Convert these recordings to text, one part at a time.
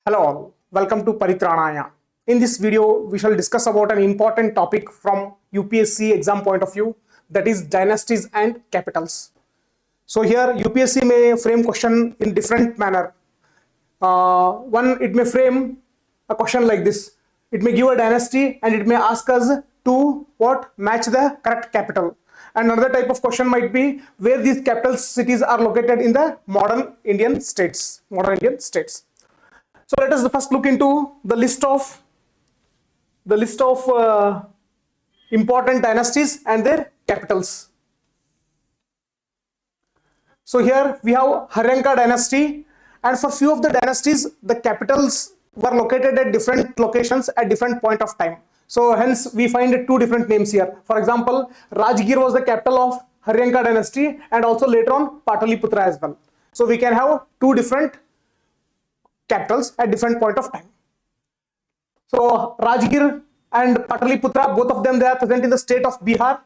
Hello all, welcome to Paritranaya. In this video, we shall discuss about an important topic from UPSC exam point of view, that is dynasties and capitals. So here UPSC may frame question in different manner. One, it may frame a question like this. It may give a dynasty and it may ask us to match the correct capital. And another type of question might be where these capital cities are located in the modern Indian states. So let us first look into the list of important dynasties and their capitals. So here we have Haryanka dynasty, and for few of the dynasties the capitals were located at different locations at different point of time. So hence we find two different names here. For example, Rajgir was the capital of Haryanka dynasty and also later on Pataliputra as well. So we can have two different capitals at different point of time. So Rajgir and Pataliputra, both of them, they are present in the state of Bihar.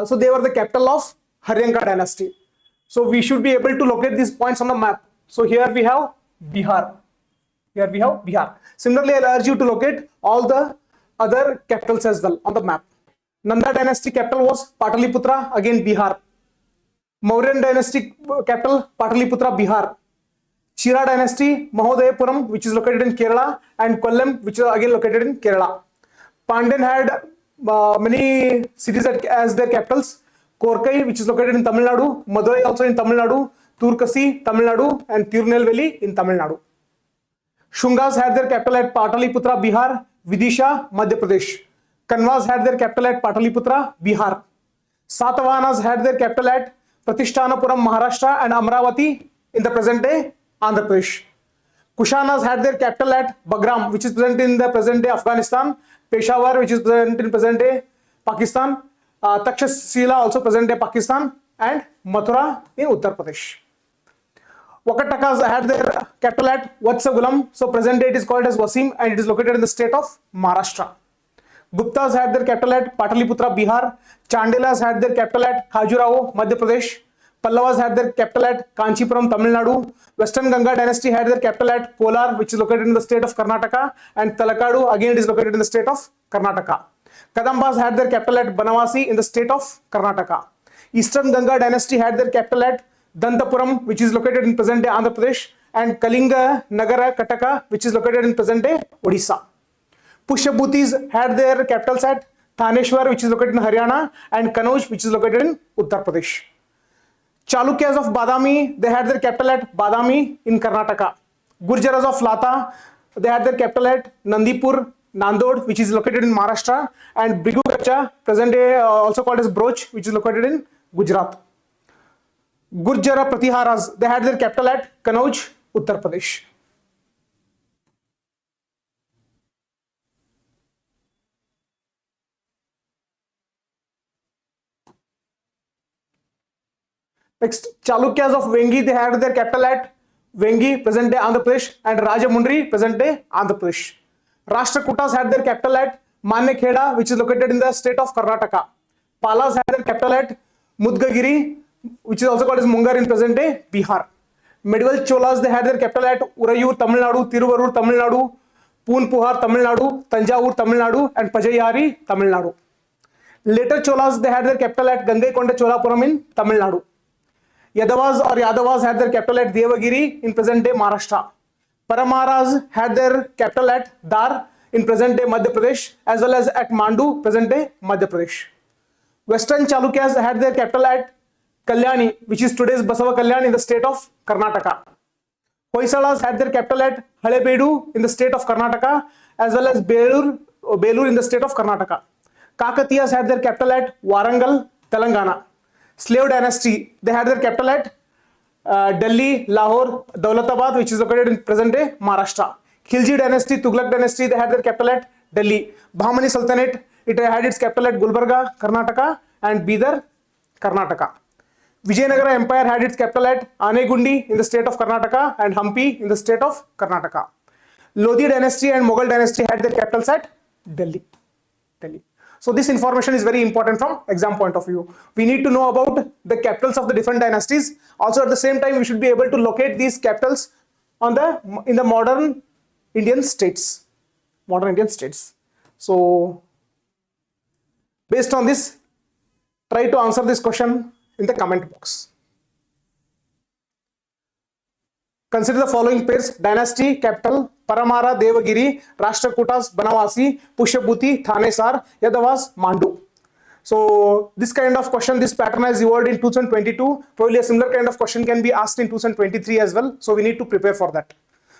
So they were the capital of Haryanka dynasty. So we should be able to locate these points on the map. So here we have Bihar. Similarly, I'll urge you to locate all the other capitals as well on the map. Nanda dynasty capital was Pataliputra, again Bihar. Mauryan dynasty capital Pataliputra, Bihar. Chira dynasty Mahodayapuram, which is located in Kerala, and Kollam, which is again located in Kerala. Pandyan had many cities as their capitals. Korkai, which is located in Tamil Nadu, Madurai also in Tamil Nadu, Turkasi, Tamil Nadu, and Tirunelveli in Tamil Nadu. Shungas had their capital at Pataliputra, Bihar. Vidisha, Madhya Pradesh. Kanvas had their capital at Pataliputra, Bihar. Satavahanas had their capital at Pratishthanapuram, Maharashtra, and Amravati in the present day Andhra Pradesh. Kushanas had their capital at Bagram, which is present in the present day Afghanistan. Peshawar, which is present in present day Pakistan. Takshashila, also present day Pakistan, and Mathura in Uttar Pradesh. Vakatakas had their capital at Vatsagulam, so present day it is called as Wasim, and it is located in the state of Maharashtra. Guptas had their capital at Pataliputra, Bihar. Chandelas had their capital at Khajuraho, Madhya Pradesh. Pallavas had their capital at Kanchipuram, Tamil Nadu. Western Ganga dynasty had their capital at Kolar, which is located in the state of Karnataka, and Talakadu, again it is located in the state of Karnataka. Kadambas had their capital at Banavasi in the state of Karnataka. Eastern Ganga dynasty had their capital at Dantapuram, which is located in present day Andhra Pradesh, and Kalinga Nagara Kataka, which is located in present day Odisha. Pushyabhutis had their capitals at Thaneshwar, which is located in Haryana, and Kanauj, which is located in Uttar Pradesh. Chalukyas of Badami, they had their capital at Badami in Karnataka. Gurjaras of Lata, they had their capital at Nandipur, Nandod, which is located in Maharashtra, and Brigugacha, present day also called as Broch, which is located in Gujarat. Gurjara Pratiharas, they had their capital at Kanauj, Uttar Pradesh. Next, Chalukyas of Vengi, they had their capital at Vengi, present day Andhra Pradesh, and Rajamundry, present day Andhra Pradesh. Rashtrakutas had their capital at Manekheda, which is located in the state of Karnataka. Palas had their capital at Mudgagiri, which is also called as Mungar in present day Bihar. Medieval Cholas, they had their capital at Urayur, Tamil Nadu, Tiruvarur, Tamil Nadu, Poonpuhar, Tamil Nadu, Tanjavur, Tamil Nadu, and Pajayari, Tamil Nadu. Later Cholas, they had their capital at Gangaikonda Cholapuram in Tamil Nadu. Yadavas had their capital at Devagiri in present day Maharashtra. Paramaras had their capital at Dar in present day Madhya Pradesh, as well as at Mandu, present day Madhya Pradesh. Western Chalukyas had their capital at Kalyani, which is today's Basava Kalyan in the state of Karnataka. Hoysalas had their capital at Halebedu in the state of Karnataka, as well as Belur in the state of Karnataka. Kakatiyas had their capital at Warangal, Telangana. Slave dynasty, they had their capital at Delhi, Lahore, Daulatabad, which is located in present day Maharashtra. Khilji dynasty, Tughlaq dynasty, they had their capital at Delhi. Bahmani Sultanate, it had its capital at Gulbarga, Karnataka, and Bidar, Karnataka. Vijayanagara Empire had its capital at Anegundi in the state of Karnataka and Hampi in the state of Karnataka. Lodi dynasty and Mughal dynasty had their capitals at Delhi. So this information is very important from exam point of view. We need to know about the capitals of the different dynasties. Also at the same time, we should be able to locate these capitals on the in the modern Indian states. Modern Indian states. So based on this, try to answer this question in the comment box. Consider the following pairs: dynasty, capital, Paramara, Devagiri, Rashtrakutas, Banavasi, Pushyabhuti, Thanesar, Yadavas, Mandu. So this kind of question, this pattern has evolved in 2022. Probably a similar kind of question can be asked in 2023 as well. So we need to prepare for that.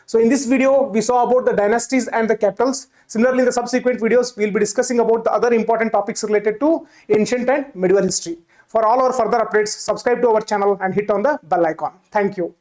So in this video, we saw about the dynasties and the capitals. Similarly, in the subsequent videos, we will be discussing about the other important topics related to ancient and medieval history. For all our further updates, subscribe to our channel and hit on the bell icon. Thank you.